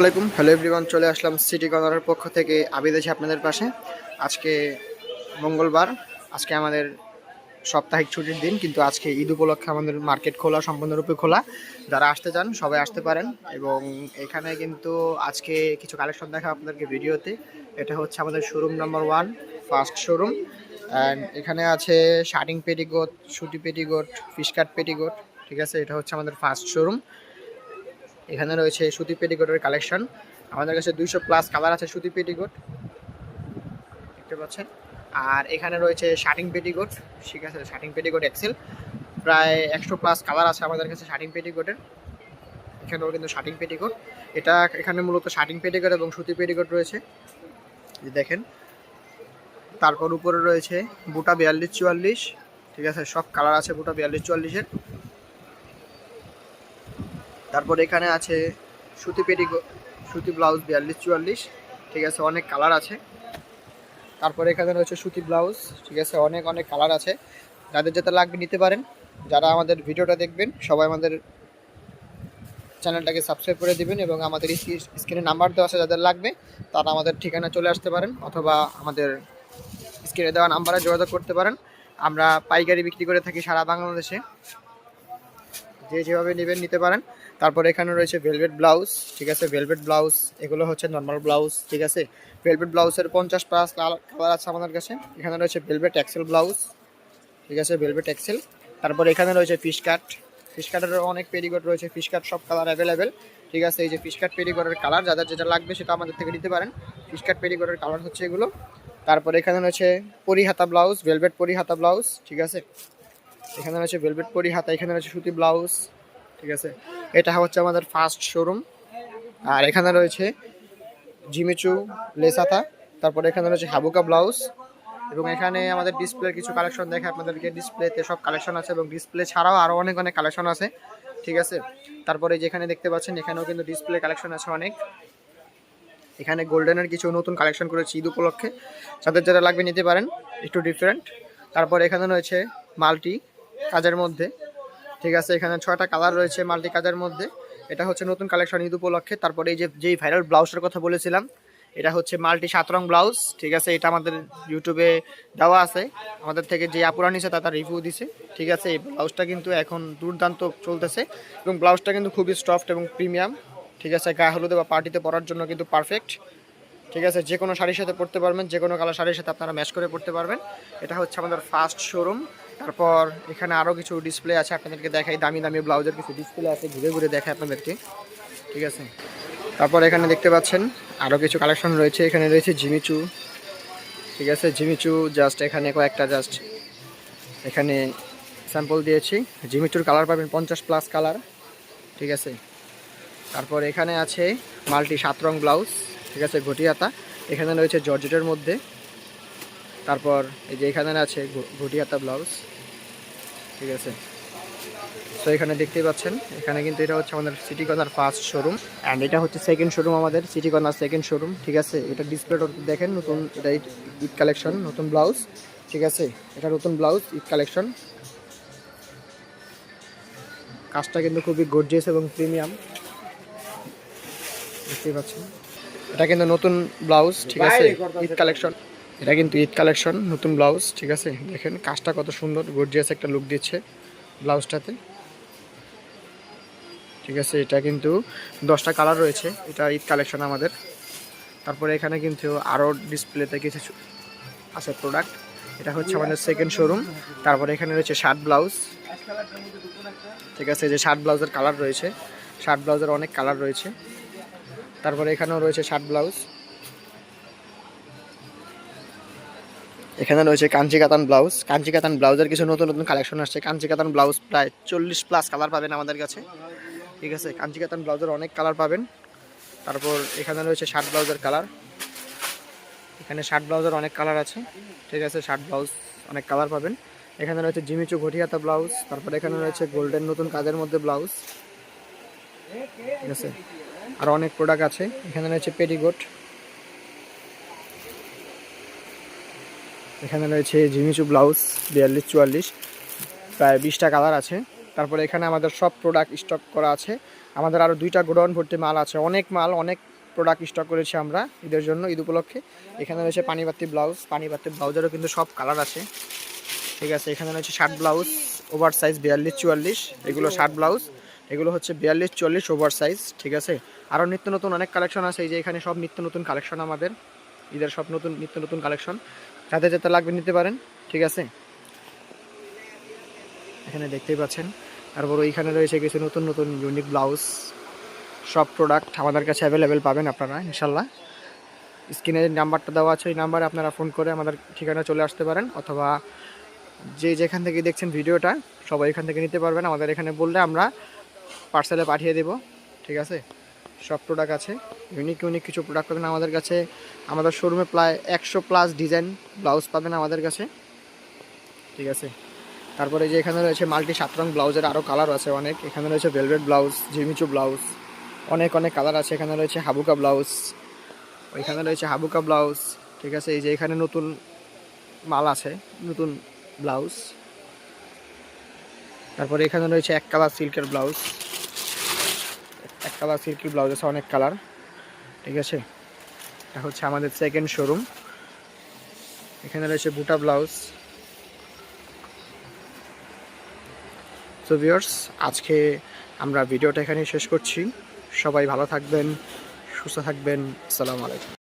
আলাইকুম, hello everyone. চলে আসলাম city কর্নারের পক্ষ থেকে আবিদ আছি আপনাদের পাশে। আজকে মঙ্গলবার, আজকে আমাদের সাপ্তাহিক ছুটির দিন, কিন্তু আজকে ঈদ উপলক্ষে আমাদের মার্কেট খোলা, সম্পূর্ণরূপে খোলা। যারা আসতে চান সবাই আসতে পারেন। এবং এখানে কিন্তু আজকে কিছু কালেকশন দেখা আপনাদেরকে ভিডিওতে। এটা হচ্ছে আমাদের showroom number 1, first showroom. And এখানে আছে শার্টিং পেটিকোট, সুতি পেটিকোট, ফিশকাট পেটিকোট। ঠিক আছে, এটা হচ্ছে আমাদের ফার্স্ট শোরুম। এখানে রয়েছে সুতি পেটিকোটের কালেকশন। আমাদের কাছে 200+ কালার আছে সুতি পেটিকোট, দেখতে পাচ্ছেন। আর এখানে রয়েছে শার্টিং পেটিকোট, ঠিক আছে, শার্টিং পেটিকোট এক্সেল। প্রায় 100+ কালার আছে আমাদের কাছে শার্টিং পেটিকোটের। এখানেও কিন্তু শার্টিং পেটিকোট, এটা এখানে মূলত শার্টিং পেটিকোট এবং সুতি পেটিকোট রয়েছে, দেখেন। তারপর উপরে রয়েছে বুটা 42-44, ঠিক আছে, সব কালার আছে বুটা 42-44-এর। তারপর এখানে আছে সুতি পেটিকোট, সুতি ব্লাউজ 42-44, ঠিক আছে, অনেক কালার আছে। তারপরে এখানে রয়েছে সুতি ব্লাউজ, ঠিক আছে, অনেক অনেক কালার আছে। যাদের যেটা লাগবে নিতে পারেন। যারা আমাদের ভিডিওটা দেখবেন সবাই আমাদের চ্যানেলটাকে সাবস্ক্রাইব করে দিবেন এবং আমাদের স্ক্রিনে নাম্বার দেওয়া আছে, যাদের লাগবে তারা আমাদের ঠিকানা চলে আসতে পারেন, অথবা আমাদের স্ক্রিনে দেওয়া নাম্বারে যোগাযোগ করতে পারেন। আমরা পাইকারি বিক্রি করে থাকি সারা বাংলাদেশে, যে যেভাবে নেবেন নিতে পারেন। তারপর এখানে রয়েছে ভেলভেট ব্লাউজ, ঠিক আছে, ভেলভেট ব্লাউজ, এগুলো হচ্ছে নর্মাল ব্লাউজ, ঠিক আছে। ভেলভেট ব্লাউজের 50+ কালার আছে আমাদের কাছে। এখানে রয়েছে ভেলভেট এক্সেল ব্লাউজ, ঠিক আছে, ভেলভেট এক্সেল। তারপর এখানে রয়েছে ফিশ কাট, ফিশ কাটেরও অনেক পেরিকোট রয়েছে, ফিশ কাট সব কালার অ্যাভেলেবেল, ঠিক আছে। এই যে ফিশ কাট পেরিকোটের কালার, যাদের যেটা লাগবে সেটা আমাদের থেকে নিতে পারেন। ফিশ কাট পেরিকোটের কালার হচ্ছে এগুলো। তারপর এখানে রয়েছে পরিহাতা ব্লাউজ, ভেলভেট পরিহাতা ব্লাউজ, ঠিক আছে। এখানে রয়েছে ভেলভেট পরিহাতা, এখানে রয়েছে সুতি ব্লাউজ, ঠিক আছে। এটা হচ্ছে আমাদের ফার্স্ট শোরুম। আর এখানে রয়েছে জিমিচু লেসাতা, তারপরে এখানে রয়েছে হাবুকা ব্লাউজ। এবং এখানে আমাদের ডিসপ্লের কিছু কালেকশন দেখে আপনাদেরকে। ডিসপ্লেতে সব কালেকশন আছে এবং ডিসপ্লে ছাড়াও আরও অনেক অনেক কালেকশন আছে, ঠিক আছে। তারপরে যেখানে দেখতে পাচ্ছেন এখানেও কিন্তু ডিসপ্লে কালেকশন আছে অনেক। এখানে গোল্ডেনের কিছু নতুন কালেকশন করেছি ঈদ উপলক্ষে, যাদের যেটা লাগবে নিতে পারেন, একটু ডিফারেন্ট। তারপর এখানে রয়েছে মাল্টি কাজের মধ্যে, ঠিক আছে, এখানে 6টা কালার রয়েছে মাল্টি কাজের মধ্যে। এটা হচ্ছে নতুন কালেকশন ঈদ উপলক্ষে। তারপরে এই যেই ভাইরাল ব্লাউজটার কথা বলেছিলাম, এটা হচ্ছে মাল্টি 7 রং ব্লাউজ, ঠিক আছে। এটা আমাদের ইউটিউবে দেওয়া আছে, আমাদের থেকে যে আপুরা নিছে তারা রিভিউ দিছে, ঠিক আছে। এই ব্লাউজটা কিন্তু এখন দুর্দান্ত চলতেছে এবং ব্লাউজটা কিন্তু খুবই সফট এবং প্রিমিয়াম, ঠিক আছে। গায়ে হলুদে বা পার্টিতে পরার জন্য কিন্তু পারফেক্ট, ঠিক আছে। যে কোনো শাড়ির সাথে পরতে পারবেন, যে কোনো কালার শাড়ির সাথে আপনারা ম্যাচ করে পরতে পারবেন। এটা হচ্ছে আমাদের ফার্স্ট শোরুম। তারপর এখানে আরও কিছু ডিসপ্লে আছে, আপনাদেরকে দেখাই। দামি দামি ব্লাউজের কিছু ডিসপ্লে আছে, ঘুরে ঘুরে দেখাই আপনাদেরকে, ঠিক আছে। তারপর এখানে দেখতে পাচ্ছেন আরও কিছু কালেকশন রয়েছে। এখানে রয়েছে জিমিচু, ঠিক আছে, জিমিচু জাস্ট এখানে কয়েকটা জাস্ট এখানে স্যাম্পল দিয়েছি। জিমিচুর কালার পাবেন 50+ কালার, ঠিক আছে। তারপর এখানে আছে মাল্টি 7 রং ব্লাউজ, ঠিক আছে, ঘটি হাতা। এখানে রয়েছে জর্জেটের মধ্যে। তারপর এই যে এখানে আছে ঘটি হাতা ব্লাউজ, ঠিক আছে। তো এখানে দেখতেই পাচ্ছেন, এখানে কিন্তু এটা হচ্ছে আমাদের city corner first showroom, and এটা হচ্ছে সেকেন্ড শোরুম, আমাদের সিটি কর্নার সেকেন্ড শোরুম, ঠিক আছে। এটা ডিসপ্লেটা দেখেন, নতুন, এটা ঈদ কালেকশন, নতুন ব্লাউজ, ঠিক আছে। এটা নতুন ব্লাউজ ঈদ কালেকশন। কাজটা কিন্তু খুবই গর্জিয়াস এবং প্রিমিয়াম, দেখতেই পাচ্ছেন। এটা কিন্তু নতুন ব্লাউজ, ঠিক আছে, ঈদ কালেকশন। এটা কিন্তু ঈদ কালেকশন, নতুন ব্লাউজ, ঠিক আছে। দেখেন কাজটা কত সুন্দর, গর্জিয়াস একটা লুক দিচ্ছে ব্লাউজটাতে, ঠিক আছে। এটা কিন্তু 10টা কালার রয়েছে, এটা ঈদ কালেকশন আমাদের। তারপরে এখানে কিন্তু আরও ডিসপ্লেতে কিছু আছে প্রোডাক্ট। এটা হচ্ছে আমাদের সেকেন্ড শোরুম। তারপরে এখানে রয়েছে শার্ট ব্লাউজ, ঠিক আছে, যে শার্ট ব্লাউজের কালার রয়েছে, শার্ট ব্লাউজের অনেক কালার রয়েছে। তারপরে এখানেও রয়েছে শার্ট ব্লাউজ। এখানে রয়েছে কাঞ্চি কাতান ব্লাউজ, কাঞ্চি কাতান ব্লাউজের কিছু নতুন নতুন কালেকশন আসছে। কাঞ্চি কাতান ব্লাউজ প্রায় 40+ কালার পাবেন আমাদের কাছে, ঠিক আছে। কাঞ্চি কাতান ব্লাউজের অনেক কালার পাবেন। তারপর এখানে রয়েছে শার্ট ব্লাউজের কালার, এখানে শার্ট ব্লাউজের অনেক কালার আছে, ঠিক আছে। শার্ট ব্লাউজ অনেক কালার পাবেন। এখানে রয়েছে জিমিচু ঘটিহাতা ব্লাউজ। তারপর এখানে রয়েছে গোল্ডেন নতুন কাজের মধ্যে ব্লাউজ, ঠিক আছে। আর অনেক প্রোডাক্ট আছে। এখানে রয়েছে পেটিকোট, এখানে রয়েছে জিমিচু ব্লাউজ 42-44, প্রায় 20টা কালার আছে। তারপরে এখানে আমাদের সব প্রোডাক্ট স্টক করা আছে, আমাদের আরও 2টা গোডাউন ভর্তি মাল আছে, অনেক মাল, অনেক প্রোডাক্ট স্টক করেছি আমরা ঈদের জন্য, ঈদ উপলক্ষে। এখানে রয়েছে পানিবাতি ব্লাউজেরও কিন্তু সব কালার আছে, ঠিক আছে। এখানে রয়েছে শার্ট ব্লাউজ ওভার সাইজ 42-44, এগুলো শার্ট ব্লাউজ, এগুলো হচ্ছে 42-44 ওভার সাইজ, ঠিক আছে। আরও নিত্য নতুন অনেক কালেকশন আছে, এই যে এখানে সব নিত্য নতুন কালেকশন, আমাদের ঈদের সব নিত্য নতুন কালেকশন, যাতে যেতে লাগবে নিতে পারেন, ঠিক আছে। এখানে দেখতেই পাচ্ছেন। তারপর ওইখানে রয়েছে কিছু নতুন নতুন ইউনিক ব্লাউজ, সব প্রোডাক্ট আমাদের কাছে অ্যাভেলেবেল পাবেন আপনারা ইনশাল্লাহ। স্ক্রিনে নাম্বারটা দেওয়া আছে, ওই নাম্বারে আপনারা ফোন করে আমাদের ঠিকানা চলে আসতে পারেন, অথবা যেখান থেকে দেখছেন ভিডিওটা সবাই এখান থেকে নিতে পারবেন। আমাদের এখানে বললে আমরা পার্সেলে পাঠিয়ে দেব, ঠিক আছে। সব প্রোডাক্ট আছে, ইউনিক কিছু প্রোডাক্ট পাবেন আমাদের কাছে। আমাদের শোরুমে প্রায় 100+ ডিজাইন ব্লাউজ পাবেন আমাদের কাছে, ঠিক আছে। তারপরে যে এখানে রয়েছে মাল্টি 7 রং ব্লাউজের আরও কালার আছে অনেক। এখানে রয়েছে ভেলভেট ব্লাউজ, জিমিচু ব্লাউজ, অনেক কালার আছে। এখানে রয়েছে হাবুকা ব্লাউজ, ওইখানে রয়েছে হাবুকা ব্লাউজ, ঠিক আছে। এই যে এখানে নতুন মাল আছে, নতুন ব্লাউজ। তারপরে এখানে রয়েছে এক কালার সিল্কের ব্লাউজ আছে, অনেক কালার, ঠিক আছে। এটা হচ্ছে আমাদের সেকেন্ড শোরুম। এখানে রয়েছে বুটা ব্লাউজ। সো ভিউয়ার্স, আজকে আমরা ভিডিওটা এখানেই শেষ করছি। সবাই ভালো থাকবেন, সুস্থ থাকবেন। আসসালামু আলাইকুম।